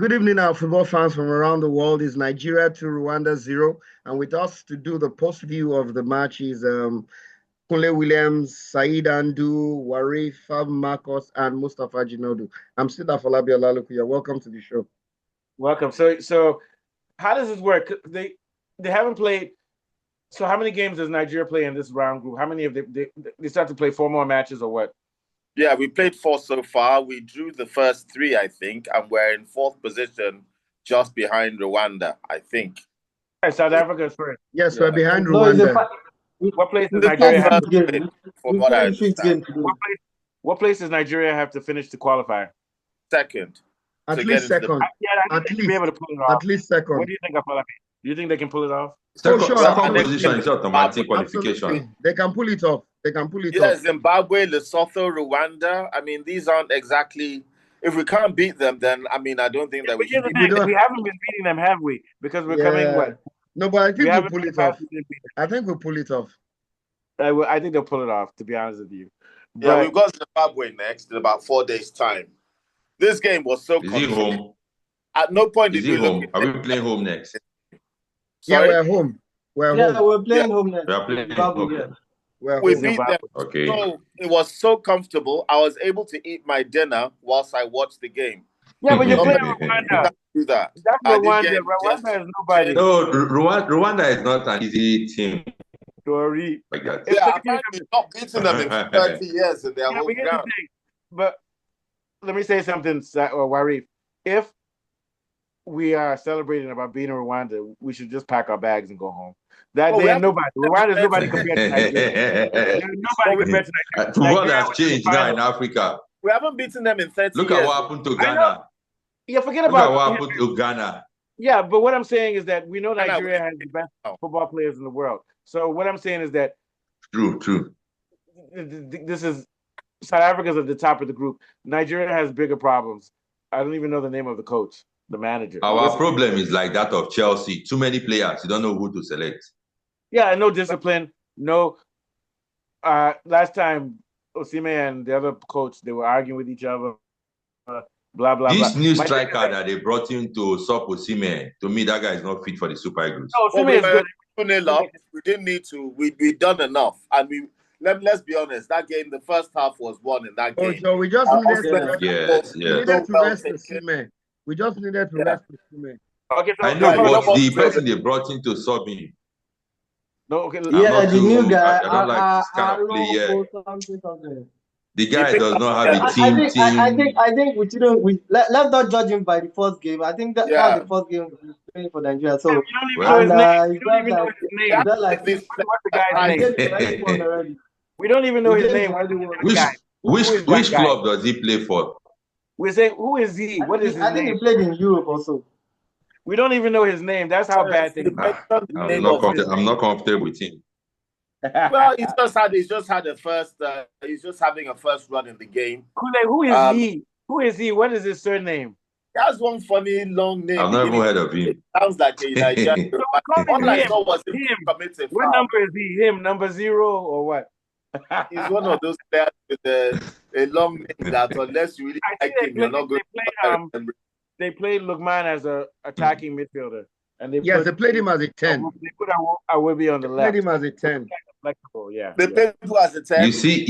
Good evening, our football fans from around the world. It's Nigeria 2, Rwanda 0. And with us to do the post view of the match is Kunle Williams, Saeed Andu, Warif, Fab Marcos, and Mustafa Jinodu. I'm still Afolabi Olalukuya. Welcome to the show. Welcome. So how does this work? They haven't played. So how many games does Nigeria play in this round group? How many of they start to play 4 more matches or what? Yeah, we played 4 so far. We drew the first 3, I think, and we're in 4th position, just behind Rwanda, I think. South Africa is first. Yes, we're behind Rwanda. What place does Nigeria have to from what I understand? What place does Nigeria have to finish to qualify? Second. At least second. I think be able to pull it off. At least second. What do you think, Afolabi? Do you think they can pull it off? Second position is automatic qualification. Absolutely. They can pull it off. They can pull it off. Yeah, Zimbabwe, Lesotho, Rwanda. I mean, these aren't exactly. If we can't beat them, then I mean, I don't think that we should. We haven't been beating them, have we? Because we're coming what? No, but I think we'll pull it off. I think we'll pull it off. I think they'll pull it off, to be honest with you. But, yeah, we've got Zimbabwe next in about 4 days' time. This game was so. Is he home? At no point is he home. Are we playing home next? Yeah, we're home. We're playing home next. We are playing home. Yeah. We beat them. Okay. So it was so comfortable. I was able to eat my dinner whilst I watched the game. Yeah, but you're playing Rwanda. Do that. That's Rwanda. Rwanda is nobody. No, Rwanda is not an easy team. Story. Like that. Yeah, apparently not beating them in 30 years in their home ground. But let me say something, Warif. If we are celebrating about beating Rwanda, we should just pack our bags and go home. Nobody. Rwanda is nobody compared to Nigeria. Nobody compared to Nigeria. Football has changed now in Africa. We haven't beaten them in 30 years. Look at what happened to Ghana. Yeah, forget about what happened to Ghana. Yeah, but what I'm saying is that we know Nigeria has the best football players in the world. So what I'm saying is that True. This is South Africa's at the top of the group. Nigeria has bigger problems. I don't even know the name of the coach, the manager. Our problem is like that of Chelsea. Too many players. You don't know who to select. Yeah, no discipline. No. Last time, Osimhen and the other coach, they were arguing with each other. Blah, blah, This blah. new striker that they brought in to stop Osimhen, to me, that guy is not fit for the Super Eagles. No, Osimhen is good. We didn't need to. We done enough. And let's be honest, that game, the first half was won in that game. So we just needed to rest Osimhen. We just needed to rest Osimhen. Okay, so I know, but the person they brought in to sub him. No, okay. Yeah, the new guy. I don't like this kind of player. The guy does not have a team. I think we shouldn't. Let's not judge him by the first game. I think that was the first game he's playing for Nigeria. So you don't even know his name. What's the guy's name? We don't even know his name. Which club does he play for? We say, who is he? What is his name? I think he played in Europe also. We don't even know his name. That's how bad things are. I'm not comfortable with him. Well, he's just having a first run in the game. Who is he? Who is he? What is his surname? He has one funny long name. I've never heard of him. It sounds like a Nigerian. What number is he? Him, number 0 or what? He's one of those players with a long name that unless you really like him, you're not going to remember. They played Lukman as an attacking midfielder. And they played him as a 10. They put Awobi on the left. Played him as a 10. Flexible, yeah. They played him as a 10. You see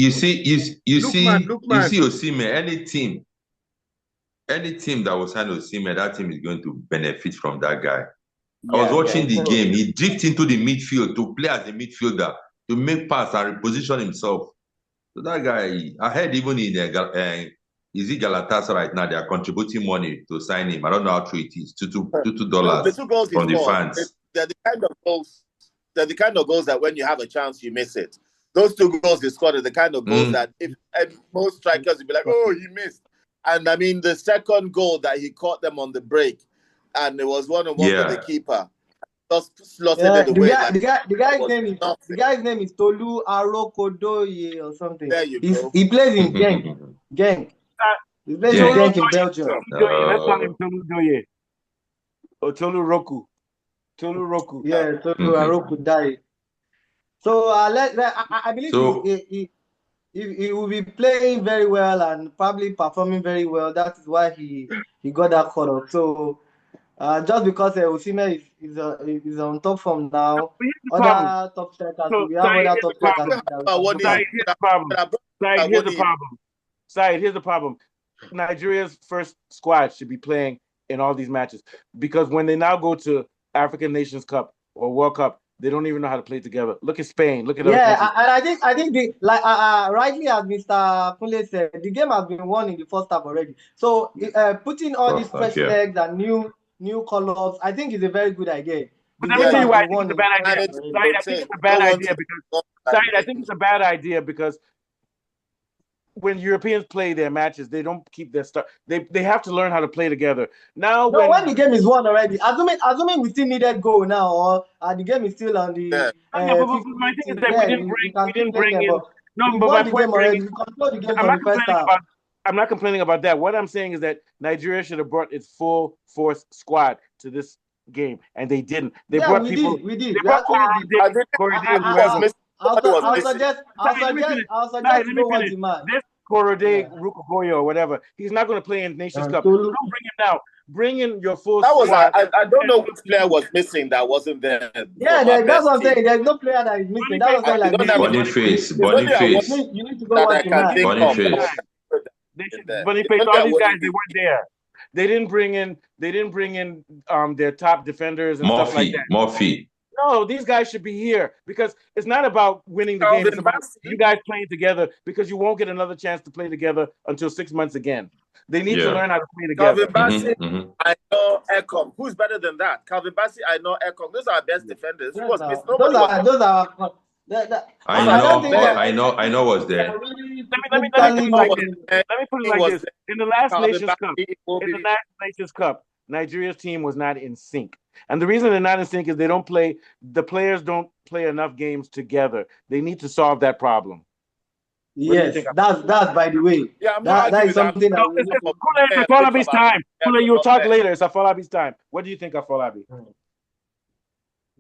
Osimhen, any team that was signed Osimhen, that team is going to benefit from that guy. I was watching the game. He drifted into the midfield to play as a midfielder, to make pass and reposition himself. So that guy, I heard even in Galatasaray right now, they are contributing money to sign him. I don't know how true it is. $2 from the fans. They're the kind of goals. They're the kind of goals that when you have a chance, you miss it. Those 2 goals they scored are the kind of goals that if most strikers would be like, oh, he missed. And I mean, the second goal that he caught them on the break, and it was 1-on-1 with the keeper. Just slotted it away. The guy's name is Tolu Arokodoye or something. There you go. He plays in Genk. He plays in Genk in Belgium. Let's call him Tolu Doye. Or Tolu Roku. Yeah, Tolu Arokodoye. So I believe he will be playing very well and probably performing very well. That is why he got that call up. So just because Osimhen is on top form now, But here's the problem. other top strikers, So, we have Saeed, other here's the top problem. strikers that we can look Saeed, at. here's the problem. Saeed, here's the problem. Saeed, here's the problem. Nigeria's first squad should be playing in all these matches because when they now go to African Nations Cup or World Cup, they don't even know how to play together. Look at Spain. Look at other countries. And I think the rightly as Mr. Kunle said, the game has been won in the first half already. So putting all these fresh legs and new colors, I think is a very good idea. But let me tell you why I think it's a bad idea. I think it's a bad idea because when Europeans play their matches, they don't keep their stuff. They have to learn how to play together. Now, when the game is won already, assuming we still needed goal now, or the game is still on the. My thing is that we didn't bring in. No, but my point already. We control the game from the first half. I'm not complaining about that. What I'm saying is that Nigeria should have brought its full force squad to this game, and they didn't. They brought people. We did. They brought I'll suggest go watch the match. This Korode Rukugoyo or whatever. He's not going to play in Nations Cup. Don't bring him now. Bring in your full squad. I don't know which player was missing that wasn't there. Yeah, that's what I'm saying. There's no player that is missing. That was like Boniface. You need to go watch the match. Boniface. Boniface, all these guys, they weren't there. They didn't bring in their top defenders and stuff like that. Murphy. No, these guys should be here because it's not about winning the game. It's about you guys playing together because you won't get another chance to play together until 6 months again. They need to learn how to play together. Calvin Bassey, I know Ekong. Who's better than that? Calvin Bassey, I know Ekong. Those are our best defenders. Who was missed? Nobody was. I know what's there. Let me put it like this. In the last Nations Cup, Nigeria's team was not in sync. And the reason they're not in sync is the players don't play enough games together. They need to solve that problem. Yes, that's by the way. Yeah, that is something it's Afolabi's time. Kule, you'll talk later. It's Afolabi's time. What do you think, Afolabi?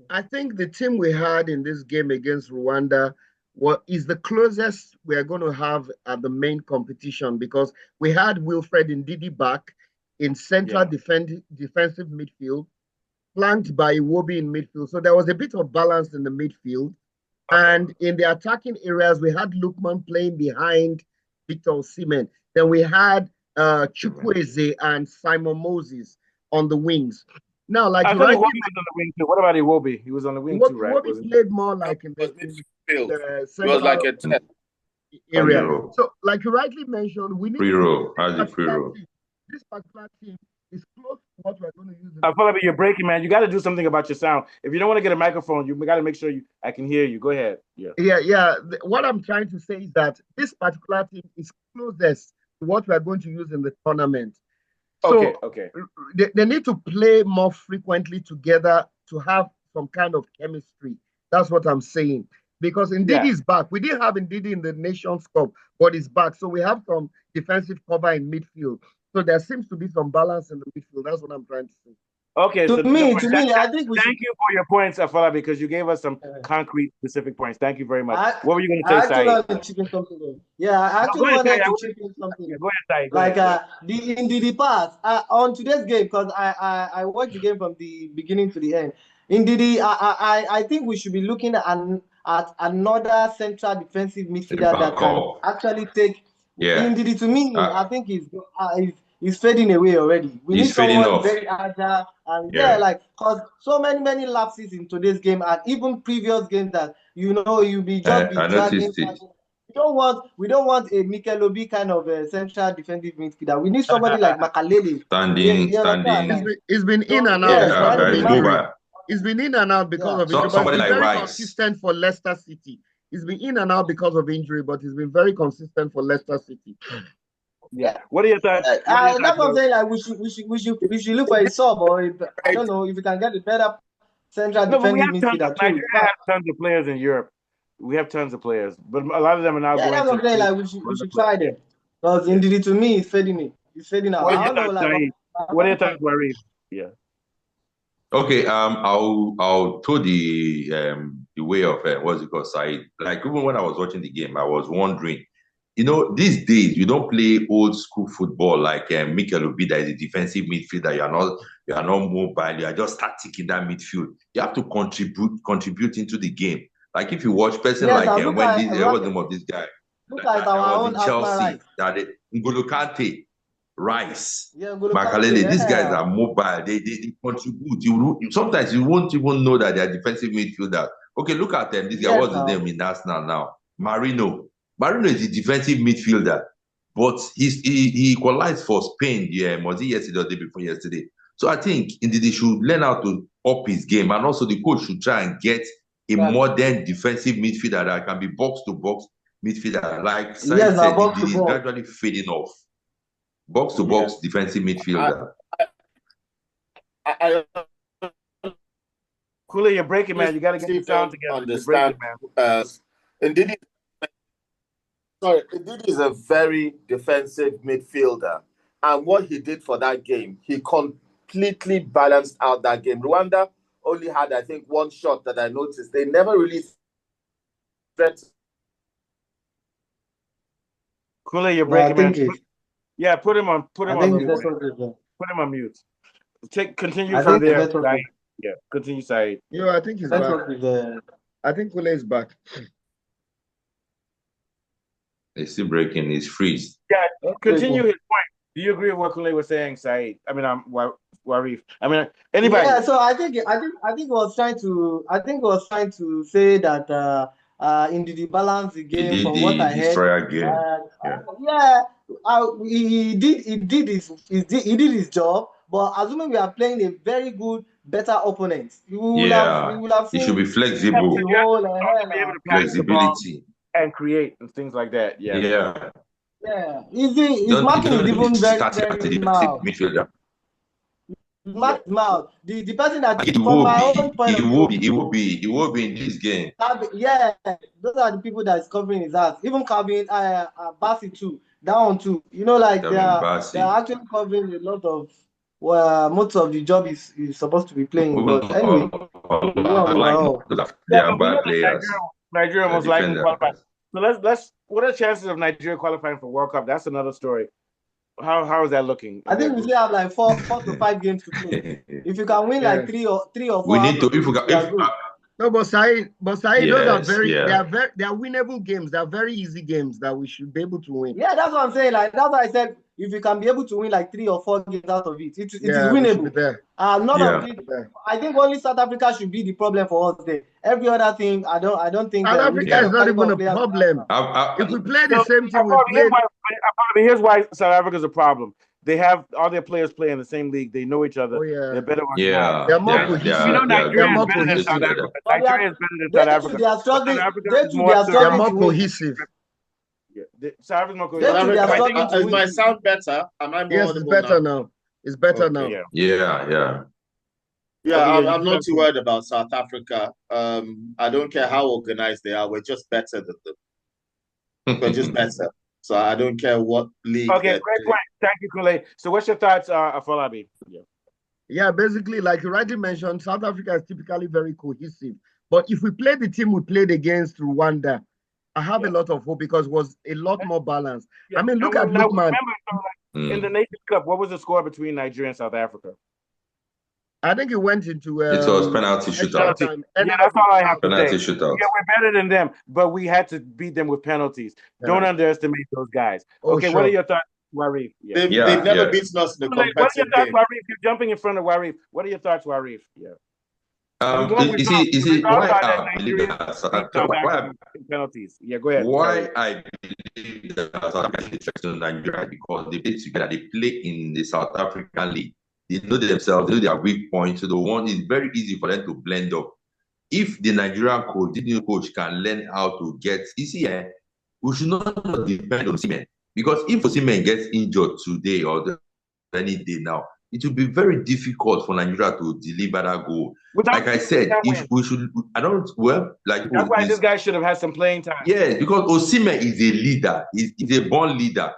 I think the team we had in this game against Rwanda is the closest we are going to have at the main competition because we had Wilfred Ndidi back in central defensive midfield, flanked by Iwobi in midfield. So there was a bit of balance in the midfield. And in the attacking areas, we had Lukman playing behind Victor Osimhen. Then we had Chukwueze and Simon Moses on the wings. Now, like I thought Iwobi was on the wing too. What about Iwobi? He was on the wing too, right? Iwobi played more like in the field. It was like a 10 area. So, like you rightly mentioned, we need free row. This particular team is close to what we're going to use. Afolabi, you're breaking, man. You got to do something about your sound. If you don't want to get a microphone, you got to make sure I can hear you. Go ahead. Yeah. What I'm trying to say is that this particular team is closest to what we're going to use in the tournament. So they need to play more frequently together to have some kind of chemistry. That's what I'm saying. Because Ndidi is back. We didn't have Ndidi in the Nations Cup, but he's back. So we have some defensive cover in midfield. So there seems to be some balance in the midfield. That's what I'm trying to say. Okay, to me, I think thank you for your points, Afolabi, because you gave us some concrete, specific points. Thank you very much. What were you going to say, Saeed? I actually wanted to chip in something. Go ahead, Saeed. Like the past on today's game, because I watched the game from the beginning to the end. I think we should be looking at another central defensive midfielder that can actually take. Ndidi, to me, I think he's fading away already. We need someone very agile and because so many lapses in today's game and even previous games that you'll be dragging. We don't want a Mikel Obi kind of a central defensive midfielder. We need somebody like Makalele. Standing. He's been in and out. He's been in and out because of injury. Somebody like very Rice. Consistent for Leicester City. He's been in and out because of injury, but he's been very consistent for Leicester City. Yeah. What are your thoughts? That's what I'm saying. Like we should look for a sub, or I don't know if we can get a better central defensive midfielder. Nigeria has tons of players in Europe. We have tons of players, but a lot of them are now going. That's what I'm saying. Like we should try them. Because Ndidi, to me, is fading out. What are your thoughts, Warif? Yeah. Okay, I'll throw the way of what's it called, Saeed. Like even when I was watching the game, I was wondering these days you don't play old school football like Mikel Obi that is a defensive midfielder. You are not mobile. You are just static in that midfield. You have to contribute into the game. Like if you watch person Yes, like and when this what's the name of this guy look that at our was own in Arsenal Chelsea right. that N'Golo Kante, Rice, Yeah, N'Golo Kante, Makalele. These guys yeah. are mobile. They contribute. Sometimes you won't even know that they are defensive midfielders. Okay, look at them. This guy, Yes, what's his now. name in Arsenal now? Marino. Marino is a defensive midfielder, but he equalized for Spain. Yeah, was it yesterday or the day before yesterday? So I think indeed he should learn how to up his game, and also the coach should try and get a modern defensive midfielder that can be box to box midfielder. Like Said Yes, said, box to he's box. gradually fading off. Box to box defensive midfielder. Kule, you're breaking, man. You got to get the sound together. Understand, Ndidi is a very defensive midfielder, and what he did for that game, he completely balanced out that game. Rwanda only had, I think, one shot that I noticed. They never really threatened. Kule, you're breaking, man. Yeah, put him on mute. Put him on mute. Continue from there. Yeah, continue, Said. Yeah, I think he's back. I think Kule is back. He's still breaking. He's freeze. Yeah, continue his point. Do you agree with what Kule was saying, Said? I mean, Warif. I mean, anybody? Yeah, so I think was trying to say that Ndidi balanced the game from what I heard. He did his job. But assuming we are playing a very good, better opponent, you will have seen. It should be flexible. Flexibility and create and things like that. Yeah. His marking is even very mild. Mild. The person that from my own point of view, he will be in this game. Yeah, those are the people that is covering his ass. Even Calvin, Bassi too, down too. Like they are actually covering a lot of. Most of the job is supposed to be playing, but anyway, they are bad players. Nigeria most likely qualify. So what are the chances of Nigeria qualifying for World Cup? That's another story. How is that looking? I think we still have like 4 to 5 games to play. If you can win like 3 or 4, we need to. No, but Said, those are they are winnable games. They are very easy games that we should be able to win. Yeah, that's what I'm saying. Like that's why I said if you can be able to win like 3 or 4 games out of it, it is winnable. I think only South Africa should be the problem for us there. Every other thing, I don't think South Africa is not even a problem. If we play the same team we played. Here's why South Africa is a problem. They have all their players play in the same league. They know each other. Oh, yeah. They're better. They're more cohesive. Nigeria is better than South Africa. Nigeria is better than South Africa. They are struggling. They're more cohesive. South Africa more cohesive. Is my sound better? Am I more Yes, it's better now. It's better now. Yeah, I'm not too worried about South Africa. I don't care how organized they are. We're just better than them. We're just better. So I don't care what league. Okay, great point. Thank you, Kule. So what's your thoughts, Afolabi? Yeah, basically, like you rightly mentioned, South Africa is typically very cohesive. But if we play the team we played against Rwanda, I have a lot of hope because it was a lot more balanced. I mean, look at Lookman. In the Nations Cup, what was the score between Nigeria and South Africa? I think it went into it was penalty shootout. That's all I have to penalty say. Shootout. Yeah, we're better than them, but we had to beat them with penalties. Don't underestimate those guys. Okay, what are your thoughts, Warif? They've never beaten us in a competitive What are your thoughts, game. Warif? You're jumping in front of Warif. What are your thoughts, Warif? You see, why I believe that penalties. Yeah, go ahead. Why I believe that South Africa is in Nigeria because they play together. They play in the South African league. They know themselves, they know their weak points. So the one is very easy for them to blend up. If the Nigerian coach, the new coach, can learn how to get, we should not depend on Osimhen. Because if Osimhen gets injured today or any day now, it will be very difficult for Nigeria to deliver that goal. Like I said, if we should, that's why this guy should have had some playing time. Yeah, because Osimhen is a leader. He's a born leader.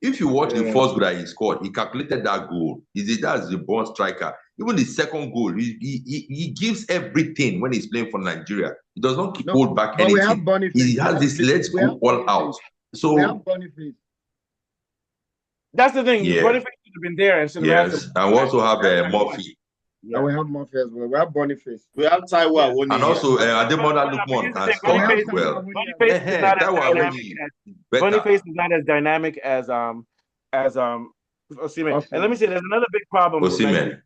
If you watch the first goal that he scored, he calculated that goal. That's the born striker. Even the second goal, he gives everything when he's playing for Nigeria. He does not hold back anything. He has this let's go all out. So we have Boniface. That's the thing. Yeah. Boniface should have been there and should have had yes, some. and we also have Murphy. And we have Murphy as well. We have Boniface. We have Taiwo Awoniyi. And also Ademola Lookman can score as well. Boniface is not as Boniface is not as dynamic as Osimhen. And let me say, there's another big problem. Osimhen.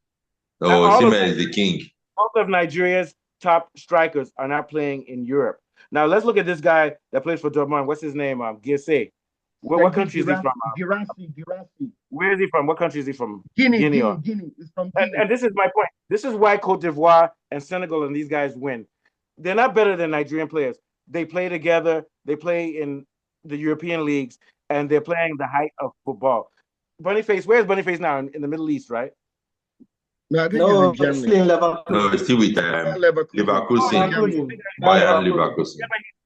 Osimhen is the king. Most of Nigeria's top strikers are not playing in Europe. Now let's look at this guy that plays for Dortmund. What's his name? Gisse. What country is he from? Girassi. Where is he from? What country is he from? Guinea. He's from Guinea. And this is my point. This is why Cote d'Ivoire and Senegal and these guys win. They're not better than Nigerian players. They play together. They play in the European leagues, and they're playing the height of football. Boniface, where's Boniface now? In the Middle East, right? No, I think he's in Germany. No, he's still with Leverkusen. Bayern Leverkusen.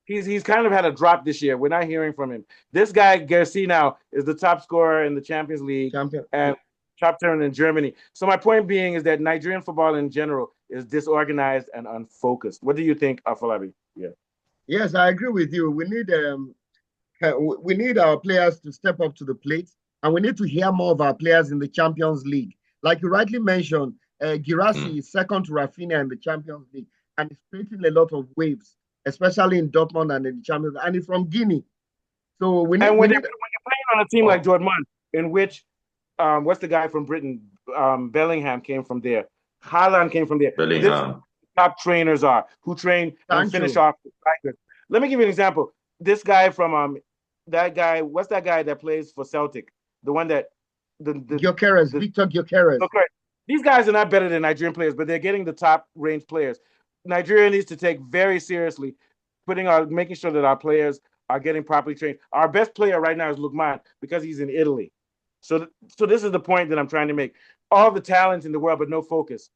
He's kind of had a drop this year. We're not hearing from him. This guy, Gersi, now is the top scorer in the Champions League and top turner in Germany. So my point being is that Nigerian football in general is disorganized and unfocused. What do you think, Afolabi? Yeah. Yes, I agree with you. We need our players to step up to the plate, and we need to hear more of our players in the Champions League. Like you rightly mentioned, Girassi is second to Rafinha in the Champions League, and he's creating a lot of waves, especially in Dortmund and in the Champions League, and he's from Guinea. So when you're playing on a team like Dortmund, in which what's the guy from Britain? Bellingham came from there. Haaland came from there. Bellingham. Top trainers are who train and finish off strikers. Let me give you an example. This guy from that guy. What's that guy that plays for Celtic? The one that Victor Gyökeres. Okay. These guys are not better than Nigerian players, but they're getting the top range players. Nigeria needs to take very seriously making sure that our players are getting properly trained. Our best player right now is Lookman because he's in Italy. So this is the point that I'm trying to make. All the talent in the world, but no focus.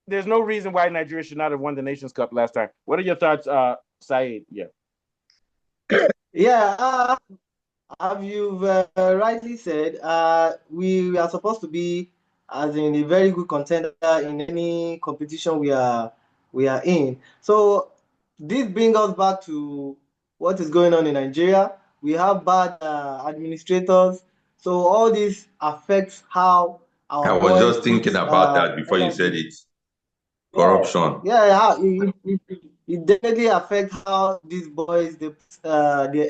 There's no reason why Nigeria should not have won the Nations Cup last time. What are your thoughts, Saeed? Yeah. Yeah, as you've rightly said, we are supposed to be as in a very good contender in any competition we are in. So this brings us back to what is going on in Nigeria. We have bad administrators. So all this affects how our I was just thinking about that before you said it. Corruption. Yeah, it definitely affects how these boys their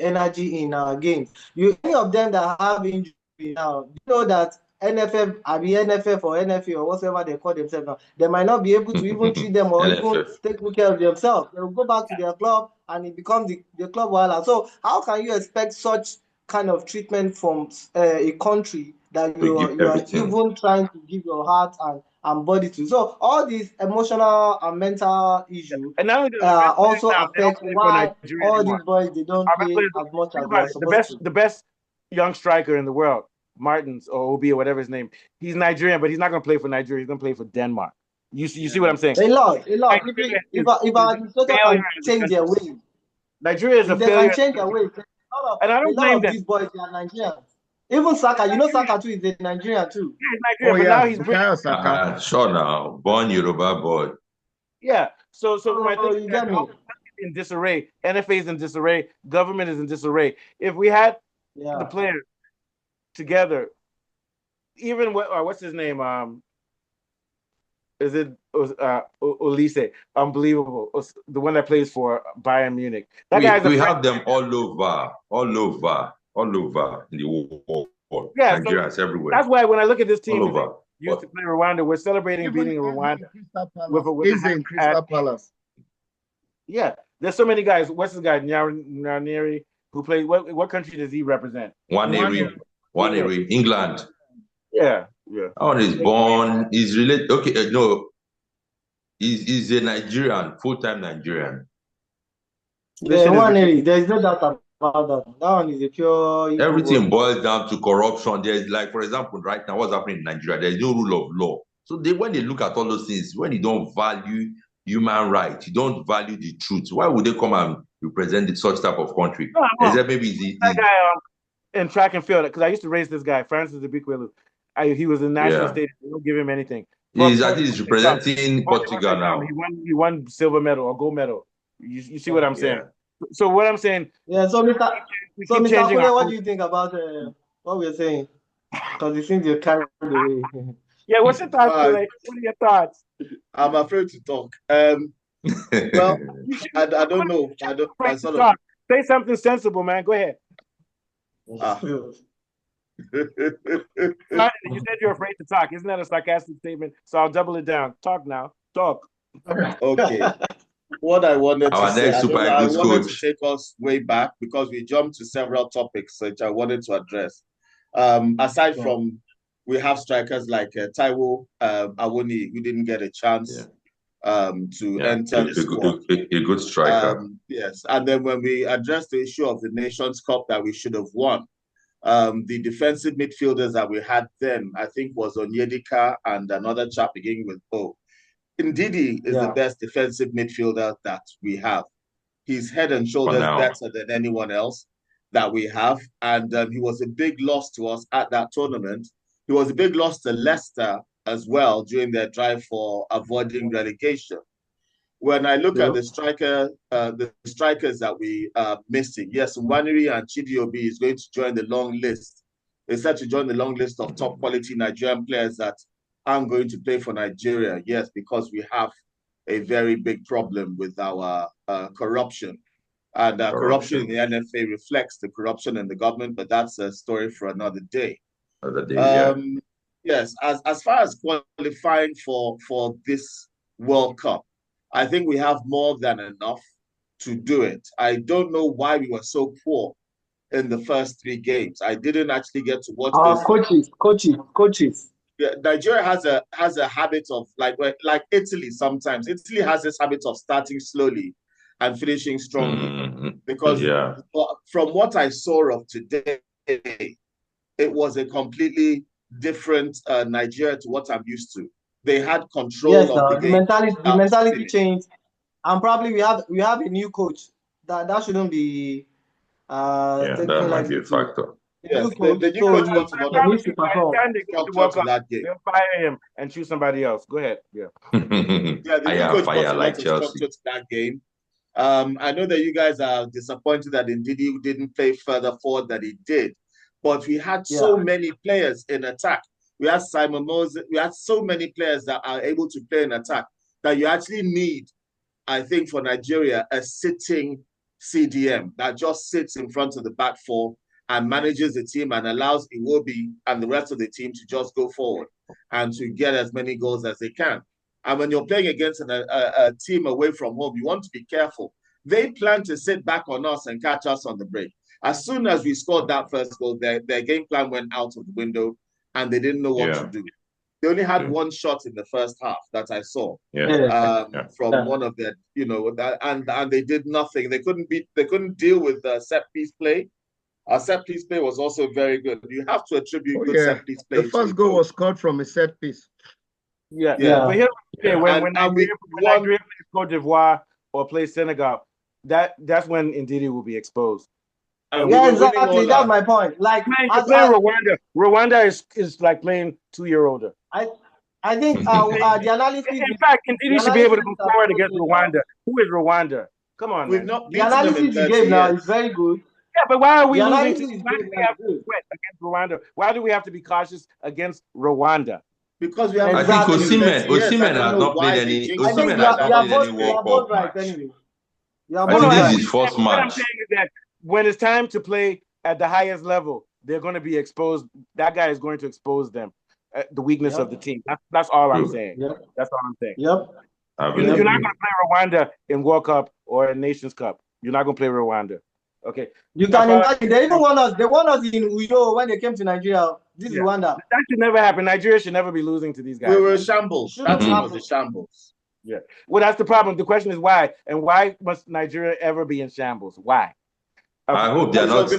energy in our games. Any of them that have injury now, you know that NFF or NFA or whatever they call themselves now, they might not be able to even treat them or even take good care of themselves. They will go back to their club and it becomes the club wala. So how can you expect such kind of treatment from a country that you are even trying to give your heart and body to? So all these emotional and mental issues also affect why all these boys they don't play as much as they're supposed to. The best young striker in the world, Martins or Obi or whatever his name, he's Nigerian, but he's not going to play for Nigeria. He's going to play for Denmark. You see what I'm saying? A lot. If our administrators can change their ways, Nigeria is a failure. They can change their ways. And I don't blame them. These boys are Nigerians. Even Saka, Saka too is a Nigerian too. Yeah, he's Nigerian, but now he's British. Sure now, born Yoruba boy. Yeah. So my thing is in disarray. NFA is in disarray. Government is in disarray. If we had the players together, even what's his name? Is it Olise? Unbelievable. The one that plays for Bayern Munich. We have them all over in the world. Yeah, Nigerians everywhere. That's why when I look at this team, used to play Rwanda, we're celebrating beating Rwanda. He's in Crystal Palace. Yeah, there's so many guys. What's this guy, Nyaneri, who plays? What country does he represent? Nwaneri, England. Yeah. On is born. He's related. Okay, no, he's a Nigerian, full-time Nigerian. Nwaneri, there is no doubt about that. That one is a pure. Everything boils down to corruption. There's like, for example, right now, what's happening in Nigeria? There's no rule of law. So when they look at all those things, when you don't value human rights, you don't value the truth, why would they come and represent such type of country? Is that maybe that guy in track and field? Because I used to race this guy, Francis Ibikwelu. He was in national stadium. They don't give him anything. He's representing Portugal now. He won silver medal or gold medal. You see what I'm saying? So what I'm saying. Yeah. So Mr. Kule, what do you think about what we're saying? Because it seems you're carried away. Yeah. What's your thoughts, Kule? What are your thoughts? I'm afraid to talk. Well, I don't know. I sort of say something sensible, man. Go ahead. Ah. You said you're afraid to talk. Isn't that a sarcastic statement? So I'll double it down. Talk now. Talk. Okay. What I wanted to say, I wanted coach. to take us way back because we jumped to several topics which I wanted to address. Aside from we have strikers like Taiwo Awoni, who didn't get a chance to enter the squad. A good striker. Yes. And then when we addressed the issue of the Nations Cup that we should have won, the defensive midfielders that we had then, I think, was Onyedika and another chap beginning with O. Ndidi is the best defensive midfielder that we have. He's head and shoulders better than anyone else that we have. And he was a big loss to us at that tournament. He was a big loss to Leicester as well during their drive for avoiding relegation. When I look at the strikers that we are missing, yes, Nwaneri and Chidiobi is going to join the long list. They're set to join the long list of top quality Nigerian players that aren't going to play for Nigeria. Yes, because we have a very big problem with our corruption. And corruption in the NFA reflects the corruption in the government, but that's a story for another day. Yes, as far as qualifying for this World Cup, I think we have more than enough to do it. I don't know why we were so poor in the first 3 games. I didn't actually get to watch this. Coaches. Yeah, Nigeria has a habit of like Italy sometimes. Italy has this habit of starting slowly and finishing strongly. Because from what I saw of today, it was a completely different Nigeria to what I'm used to. They had control of the game. The mentality changed, and probably we have a new coach. That shouldn't be that might be a factor. Yes, the new coach got to that game. They'll fire him and choose somebody else. Go ahead. Yeah. The new coach got to that game. I know that you guys are disappointed that Ndidi didn't play further forward than he did, but we had so many players in attack. We had Simon Moses. We had so many players that are able to play in attack that you actually need, I think, for Nigeria, a sitting CDM that just sits in front of the back four and manages the team and allows Iwobi and the rest of the team to just go forward and to get as many goals as they can. And when you're playing against a team away from home, you want to be careful. They plan to sit back on us and catch us on the break. As soon as we scored that first goal, their game plan went out of the window and they didn't know what to do. They only had one shot in the first half that I saw from one of their, and they did nothing. They couldn't deal with the set piece play. Our set piece play was also very good. You have to attribute good set piece play. The first goal was scored from a set piece. But here's when Nigeria plays Cote d'Ivoire or plays Senegal, that's when Ndidi will be exposed. Exactly. That's my point. Like, playing Rwanda. Rwanda is like playing 2-year-older. I think the analysis. In fact, Ndidi should be able to go forward against Rwanda. Who is Rwanda? Come on, man. The analysis you gave now is very good. Yeah, but why are we losing against Rwanda? Why do we have to be cautious against Rwanda? Because we have. I think Osimhen has not played any. Osimhen has not played any World Cup match. Anyway. I think this is his first match. What I'm saying is that when it's time to play at the highest level, they're going to be exposed. That guy is going to expose them, the weakness of the team. That's all I'm saying. That's all I'm saying. Yep. You're not going to play Rwanda in World Cup or in Nations Cup. You're not going to play Rwanda. Okay. You can imagine. They even want us. They want us in Uyo when they came to Nigeria. This is Rwanda. That should never happen. Nigeria should never be losing to these guys. We were a shambles. That team was a shambles. Yeah. Well, that's the problem. The question is why, and why must Nigeria ever be in shambles? Why? I hope they are not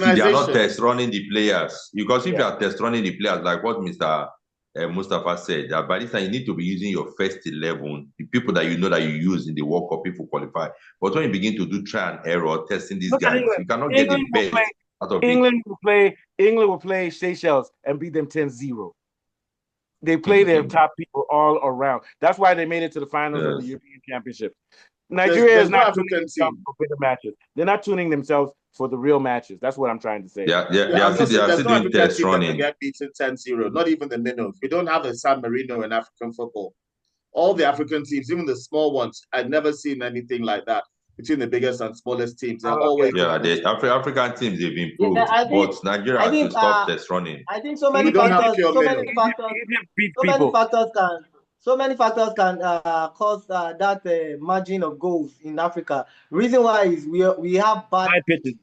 test running the players. Because if you are test running the players, like what Mr. Mustafa said, that by this time you need to be using your first 11, the people that you know that you use in the World Cup, people qualify. But when you begin to do trial and error, testing these guys, you cannot get the best out of England will play Seychelles and beat them 10-0. They play their top people all around. That's why they made it to the finals of the European Championship. Nigeria is not no tuning African themselves team for bigger matches. They're not tuning themselves for the real matches. That's what I'm trying to say. They I'm are not saying there's still no doing African test team that can running. get beaten 10-0, not even the minnows. We don't have a San Marino in African football. All the African teams, even the small ones, I've never seen anything like that between the biggest and smallest teams. They're always the African teams they've improved, Yeah, but Nigeria has to stop test running. I think so We many don't have factors, pure so many minnows. factors, beat so people. many factors can cause that margin of goals in Africa. Reason why is we have bad pitches.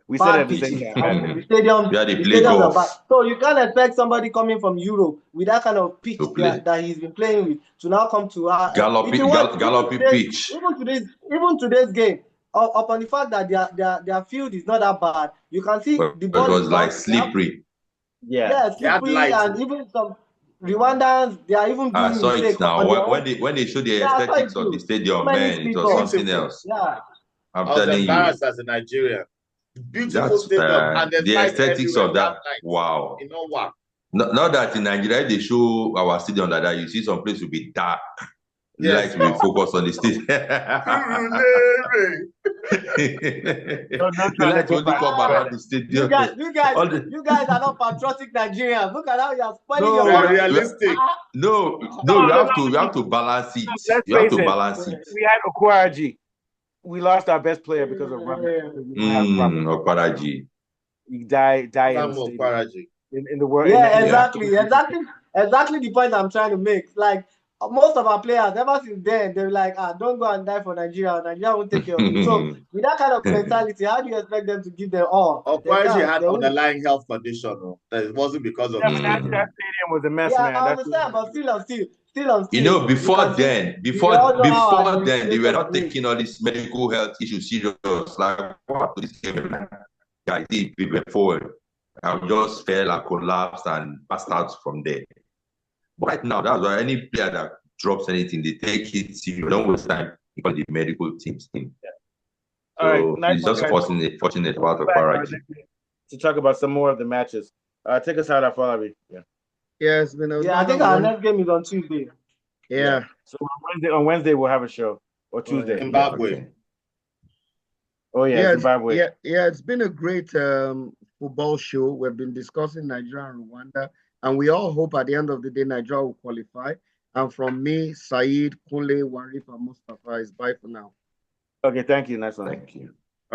We said it at bad the same pitches. time. And the stadiums, Yeah, they the play stadiums are golf. bad. So you can't expect somebody coming from Europe with that kind of pitch To play. that he's been playing with to now come to Galloping pitch. even today's game. Upon the fact that their field is not that bad, you can see But the it ball was is like not slippery. yeah, slippery, and even some Rwandans, they are even I doing saw it mistakes now. on their own. When they showed the Yeah, I saw it aesthetics of the too. So stadium, many man, it slip was ups. something else. Yeah. I'm I was telling you. embarrassed as a Nigerian. Beautiful That's stadium, and there's the lights aesthetics everywhere. of that. Wow. You know what? Not that in Nigeria they show our stadium like that. You see some place will be dark. Yes. Light will focus on the stadium. The light will only come around the stadium. You guys are not patriotic Nigerians. Look at how you are spoiling We're your realistic. No, you have to balance it. Let's You have face to it. balance it. We had Okwaraji. We lost our best player because of rubber. Okparaji. He died Samuel in Kwaraji. the world. Yeah, exactly the point I'm trying to make. Like most of our players, ever since then, they're like, don't go and die for Nigeria. Nigeria won't take care of you. So with that kind of mentality, how do you expect them to give them all? Kwaraji had underlying health condition. It wasn't because of that stadium was a mess, man. I understand, but still. You know, before then, they were not taking all these medical health issues serious. Like, what this game, guys, we went forward. I just fell and collapsed and passed out from there. But right now, that's why any player that drops anything, they take it serious. Don't waste time on the medical teams. Yeah. So it's just fortunate about the Okparaji. To talk about some more of the matches. Take us out, Afolabi. Yeah, it's been I think our next game is on Tuesday. Yeah. So on Wednesday we'll have a show, or Tuesday. Zimbabwe. Okay. Oh yeah, Zimbabwe. Yeah, it's been a great football show. We've been discussing Nigeria and Rwanda, and we all hope at the end of the day Nigeria will qualify. And from me, Saeed, Kunle, Warif, and Mustafa is bye for now. Okay, thank you. Nice one. Thank you.